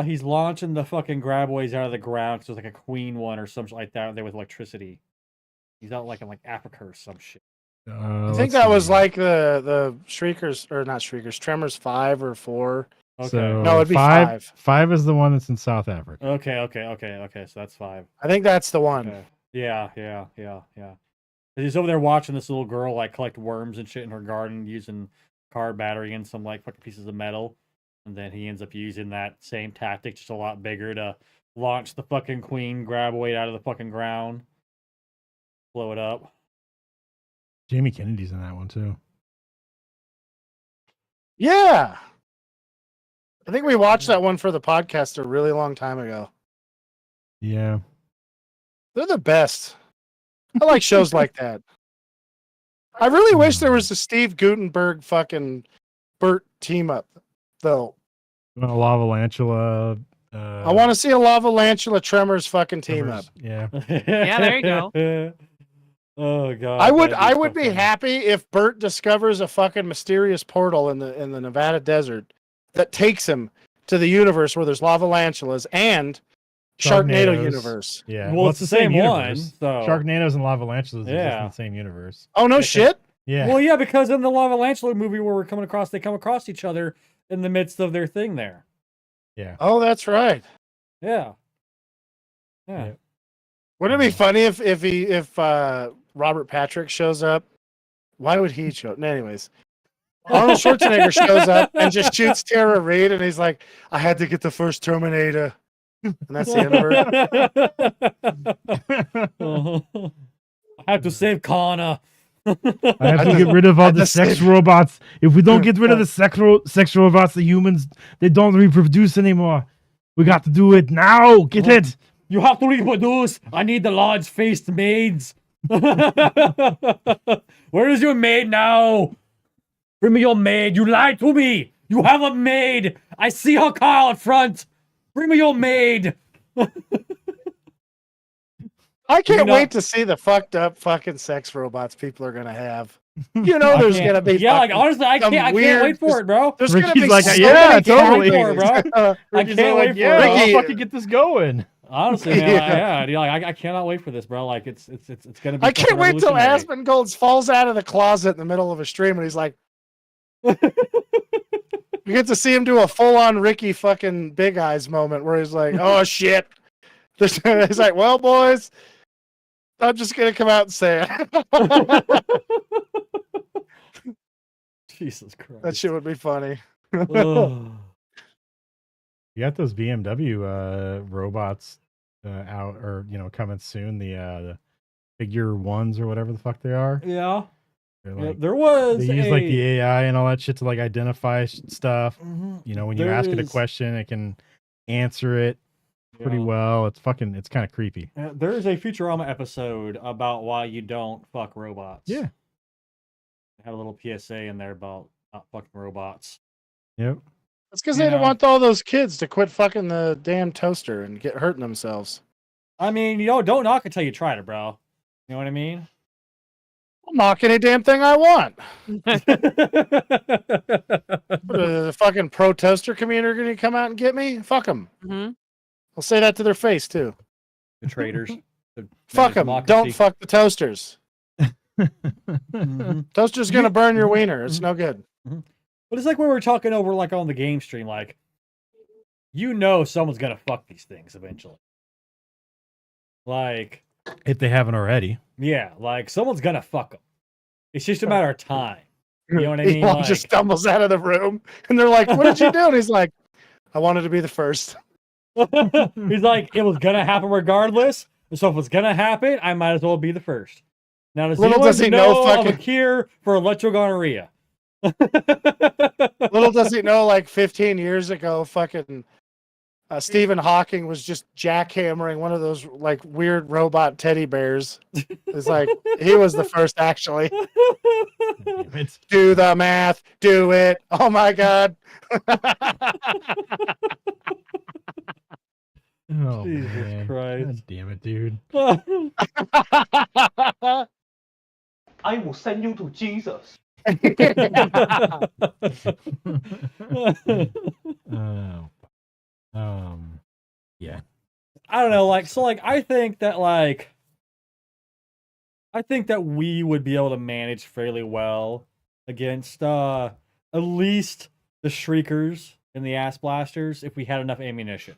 he's launching the fucking graboids out of the ground? Cause there's like a queen one or something like that there with electricity. He's out like in like Africa or some shit. I think that was like the Shriekers, or not Shriekers, Tremors 5 or 4. Okay. So No, it'd be 5. 5 is the one that's in South Africa. Okay. So that's 5. I think that's the one. Okay. Yeah. He's over there watching this little girl like collect worms and shit in her garden using car battery and some like fucking pieces of metal, and then he ends up using that same tactic, just a lot bigger, to launch the fucking queen graboid out of the fucking ground, blow it up. Jamie Kennedy's in that one too. Yeah. I think we watched that one for the podcast a really long time ago. Yeah. They're the best. I like shows like that. I really wish there was a Steve Gutenberg fucking Bert team up, though. Lava Lantula. I want to see a Lava Lantula Tremors fucking team up. Yeah. Yeah, there you go. Oh god. I would be happy if Bert discovers a fucking mysterious portal in the Nevada desert that takes him to the universe where there's lava lantulas and Sharknado universe. Yeah. Well, it's the same one. universe. So Sharknadoes and lava lantulas exist Yeah. in the same universe. Oh no shit! Yeah. Well, yeah, because in the Lava Lantula movie where they come across each other in the midst of their thing there. Yeah. Oh, that's right. Yeah. Wouldn't it be funny if Robert Patrick shows up? Why would he show up? Anyways, Arnold Schwarzenegger shows up and just shoots Tara Reid, and he's like, "I had to get the first Terminator," and that's the end of her. I have to save Connor. I have to get rid of all the sex robots. If we don't get rid of the sex robots, the humans, they don't reproduce anymore. We got to do it now. Get it. You have to reproduce. I need the large-faced maids. Where is your maid now? Bring me your maid. You lied to me. You have a maid. I see her car out front. Bring me your maid. I can't wait to see the fucked up fucking sex robots people are gonna have. You know, there's gonna be honestly, I can't wait for it, bro. There's Ricky's gonna be like, so yeah, many totally. characters. I can't wait for yeah, it. Ricky- I'll fucking get this going. Honestly, man, I cannot wait for this, bro. Like it's gonna be. I can't wait till revolutionary. Asmongold falls out of the closet in the middle of a stream and he's like, you get to see him do a full-on Ricky fucking Big Eyes moment where he's like, "Oh shit!" He's like, "Well, boys, I'm just gonna come out and say it." Jesus Christ. That shit would be funny. Ugh. You got those BMW robots out, or coming soon. The figure ones or whatever the fuck they are. Yeah. They're Yeah, like, there was they use like the AI and all that shit to like identify stuff. Mhm. When you ask it a question, it can answer it pretty well. It's kind of creepy. There is a Futurama episode about why you don't fuck robots. Yeah. They had a little PSA in there about not fucking robots. Yep. It's because they don't want all those kids to quit fucking the damn toaster and get hurting themselves. I mean, don't knock it till you tried it, bro. You know what I mean? I'll knock any damn thing I want. The fucking pro toaster community are going to come out and get me? Fuck them. Mm-hmm. I'll say that to their face, too. The traitors. Fuck them. Don't fuck the toasters. Mm-hmm. Toaster's going to burn your wiener. It's no good. Mm-hmm. But it's like when we were talking over like on the game stream, like, someone's going to fuck these things eventually. Like, if they haven't already. Yeah, like someone's gonna fuck them. It's just a matter of time. You know what I mean? Elon just stumbles out of the room, and they're like, "What did you do?" And he's like, "I wanted to be the first." He's like, "It was gonna happen regardless. So if it's gonna happen, I might as well be the first." Now, does he know of a cure for electrogonorrhea? Little does he know, like 15 years ago, fucking Stephen Hawking was just jackhammering one of those like weird robot teddy bears. It's like he was the first, actually. Do the math, do it. Oh my god. Oh, Jesus man. Christ. God damn it, dude. I will send you to Jesus. Yeah. I don't know, I think that we would be able to manage fairly well against at least the Shriekers and the Ass Blasters if we had enough ammunition.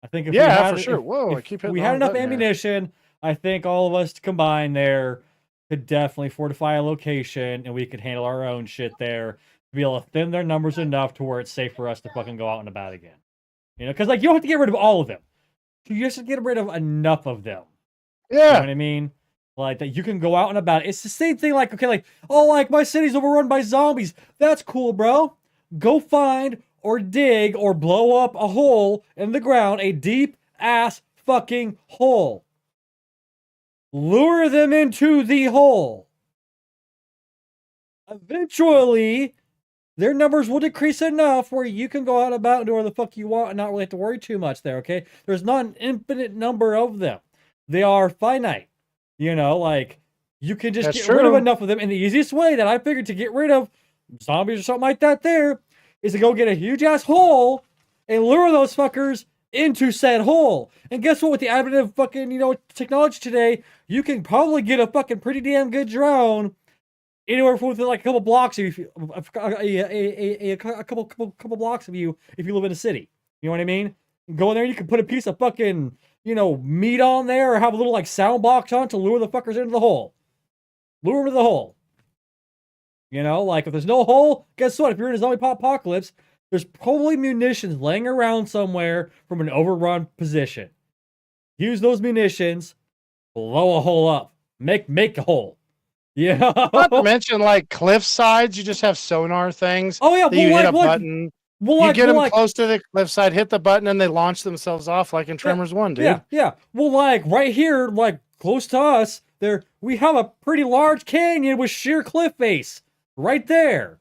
I think if we had, for sure. Whoa, I keep hitting we had enough ammunition, I think all of us combined there could definitely fortify a location and we could handle our own shit there to be able to thin their numbers enough to where it's safe for us to fucking go out and about again. Because like you don't have to get rid of all of them. You just have to get rid of enough of them. Yeah. You know what I mean? Like that you can go out and about. It's the same thing like, okay, like, oh, like my city's overrun by zombies. That's cool, bro. Go find or dig or blow up a hole in the ground, a deep ass fucking hole. Lure them into the hole. Eventually, their numbers will decrease enough where you can go out and about and do whatever the fuck you want and not really have to worry too much there, okay? There's not an infinite number of them. They are finite. Like, you can just get rid of enough of them. And the easiest way that I figured to get rid of zombies or something like that there is to go get a huge-ass hole and lure those fuckers into said hole. And guess what? With the advent of fucking, technology today, you can probably get a fucking pretty damn good drone anywhere from within like a couple blocks of you, a couple blocks of you if you live in a city. You know what I mean? Go in there, you can put a piece of fucking, meat on there or have a little like sound box on to lure the fuckers into the hole. Lure them to the hole. Like if there's no hole, guess what? If you're in a zombie apocalypse, there's probably munitions laying around somewhere from an overrun position. Use those munitions, blow a hole up, make a hole. Yeah. Not to mention like cliff sides, you just have sonar things. Oh yeah, you hit a button. You get them close to the cliffside, hit the button, and they launch themselves off like in Tremors 1, dude. Yeah. Well, like right here, like close to us, we have a pretty large canyon with sheer cliff face right there.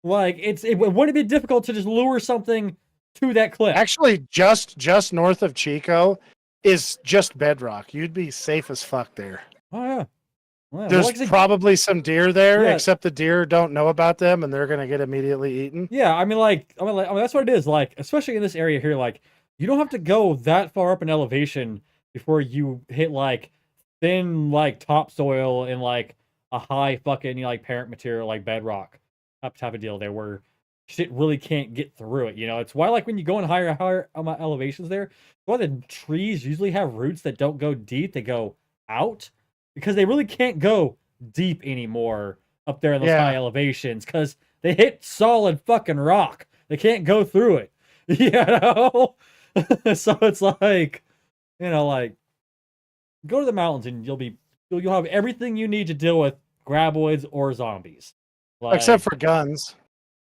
Like it wouldn't be difficult to just lure something to that cliff. Actually, just north of Chico is just bedrock. You'd be safe as fuck there. Oh yeah. Well, There's probably some deer there, except the deer don't know about them, and they're gonna get immediately eaten. Yeah, I mean, that's what it is. Like, especially in this area here, like, you don't have to go that far up in elevation before you hit like thin, topsoil and like a high fucking like parent material like bedrock type of deal there, where shit really can't get through it. It's why like when you go in higher elevations there, why the trees usually have roots that don't go deep; they go out. Because they really can't go deep anymore up there in those high elevations because they hit solid fucking rock. They can't go through it. You know? So it's like, you know, like go to the mountains and you'll have everything you need to deal with graboids or zombies. Like, except for guns.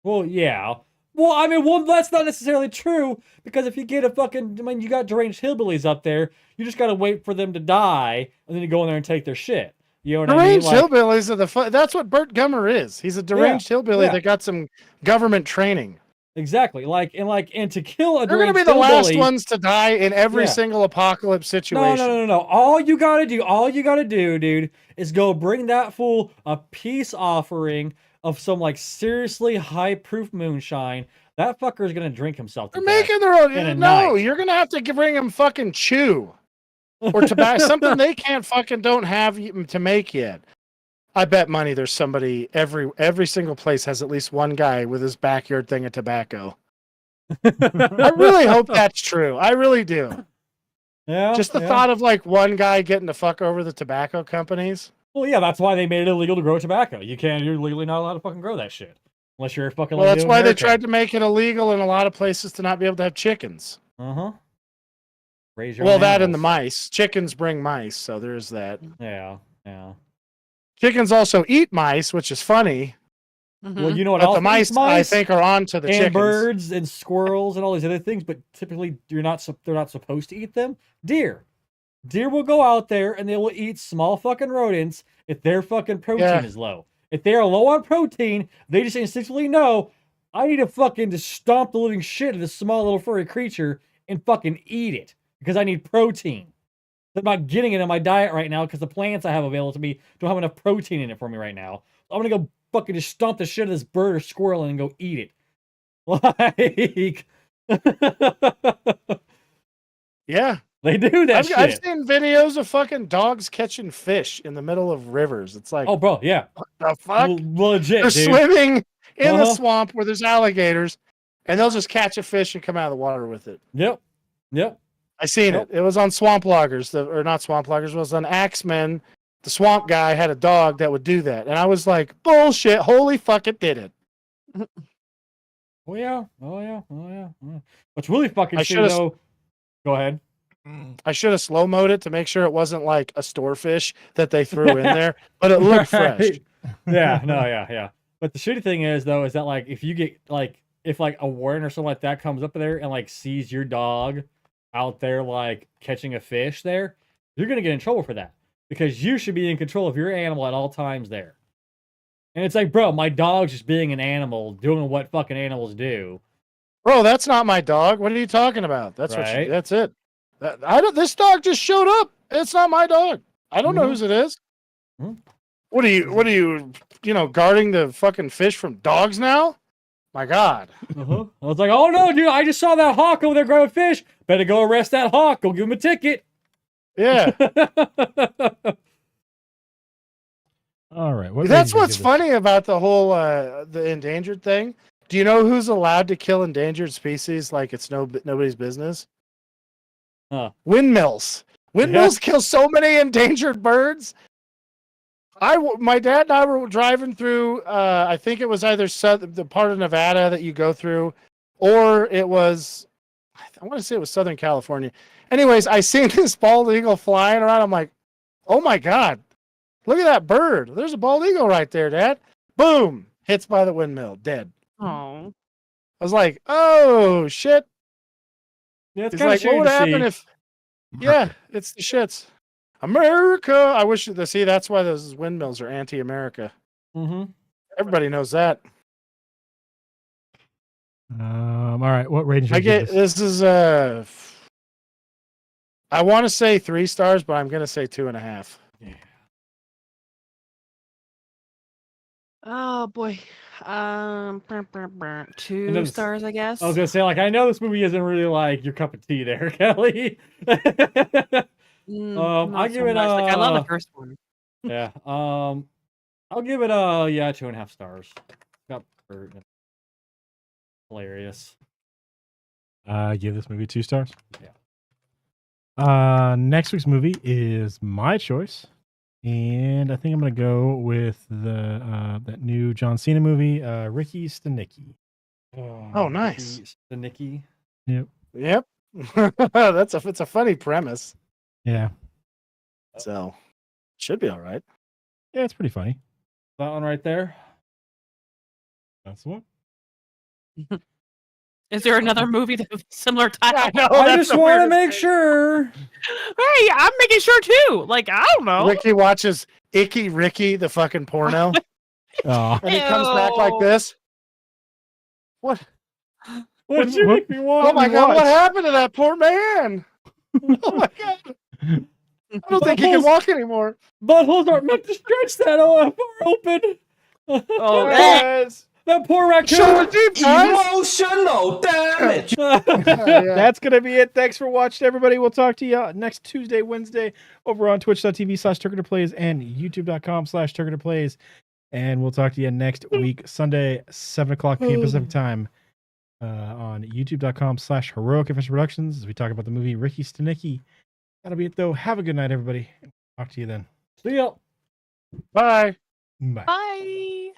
Well, yeah. Well, I mean, well, that's not necessarily true because if you get you got deranged hillbillies up there, you just got to wait for them to die and then you go in there and take their shit. You know what deranged I mean? Hillbillies are that's what Burt Gummer is. He's a deranged hillbilly that got some government training. Exactly. And to kill a They're going to be the last ones to die in every single apocalypse situation. No. All you got to do, dude, is go bring that fool a peace offering of some like seriously high proof moonshine. That fucker is gonna drink himself. They're making their own. No, you're gonna have to bring him fucking chew or tobacco, something they don't have to make yet. I bet money there's somebody every single place has at least one guy with his backyard thing of tobacco. I really hope that's true. I really do. Yeah. Just the thought of like one guy getting to fuck over the tobacco companies. Well, yeah, that's why they made it illegal to grow tobacco. You're legally not allowed to fucking grow that shit. Unless you're fucking Well, that's why they tried to make it illegal in a lot of places to not be able to have chickens. Raise your Well, that and the mice. Chickens bring mice, so there's that. Yeah. Chickens also eat mice, which is funny. Well, you know what else? The mice, I think, are on to the chickens. And birds and squirrels and all these other things, but typically they're not supposed to eat them. Deer. Deer will go out there and they will eat small fucking rodents if their fucking protein is low. If they are low on protein, they just instinctively know, I need to fucking just stomp the living shit out of this small little furry creature and fucking eat it because I need protein. I'm not getting it in my diet right now because the plants I have available to me don't have enough protein in it for me right now. I'm gonna go fucking just stomp the shit out of this bird or squirrel and go eat it. Like, yeah. They do that shit. I've seen videos of fucking dogs catching fish in the middle of rivers. It's like, oh, bro, yeah. What the fuck? Legit, They're dude. swimming in the swamp where there's alligators, and they'll just catch a fish and come out of the water with it. Yep. I seen it. It was on Swamp Loggers, or not Swamp Loggers. It was on Axemen. The swamp guy had a dog that would do that, and I was like, bullshit! Holy fuck, it did it. Oh yeah. What's really fucking shit though? Go ahead. I should have slow-moed it to make sure it wasn't like a storefish that they threw in there, but it looked fresh. Yeah. But the shitty thing is though, is that like if you get like if like a warden or something like that comes up there and like sees your dog out there like catching a fish there, you're gonna get in trouble for that because you should be in control of your animal at all times there. And it's like, bro, my dog's just being an animal, doing what fucking animals do. Bro, that's not my dog. What are you talking about? That's right. That's it. This dog just showed up. It's not my dog. I don't know whose it is. What are you guarding the fucking fish from dogs now? My God. I was like, oh no, dude, I just saw that hawk over there grabbing fish. Better go arrest that hawk. Go give him a ticket. Yeah. All right. That's what's funny about the whole the endangered thing. Do you know who's allowed to kill endangered species like it's nobody's business? Windmills. Windmills kill so many endangered birds. My dad and I were driving through. I think it was either the part of Nevada that you go through, or it was. I want to say it was Southern California. Anyways, I seen this bald eagle flying around. I'm like, oh my God, look at that bird. There's a bald eagle right there, Dad. Boom, hits by the windmill, dead. Oh. I was like, oh shit. Yeah, it's He's like, what would happen if? Yeah, it's the shits. America. I wish to see. That's why those windmills are anti-America. Everybody knows that. All right. What rating should I get? This is I want to say 3 stars, but I'm gonna say 2.5. Yeah. Oh boy. 2 stars, I guess. I was gonna say, like, I know this movie isn't really like your cup of tea there, Kelly. I'll give it like, I love the first one. Yeah. I'll give it 2.5 stars. Hilarious. Give this movie 2 stars. Yeah. Next week's movie is my choice, And I think I'm gonna go with the that new John Cena movie, Ricky Stenicki. Oh, nice. The Nikki. Yep. Yep. It's a funny premise. Yeah. So should be all right. Yeah, it's pretty funny. That one right there. That's the one. Is there another movie that with similar title? I just want to make sure. Hey, I'm making sure too. Like, I don't know. Ricky watches Icky Ricky, the fucking porno, Oh. and he comes back like this. What? What you make me want? Oh my god! What happened to that poor man? Oh my god! I don't think he can walk anymore. Buttholes aren't meant to stretch that far open. Oh, That poor raccoon. Show it deep, guys. Emotional damage. That's going to be it. Thanks for watching, everybody. We'll talk to you next Tuesday, Wednesday over on twitch.tv/TurkiterPlays and youtube.com/TurkiterPlays. And we'll talk to you next week, Sunday, 7 o'clock p.m. Pacific time on youtube.com/Heroic Adventure Productions as we talk about the movie Ricky Stenicki. That'll be it, though. Have a good night, everybody. Talk to you then. See ya. Bye. Bye. Bye.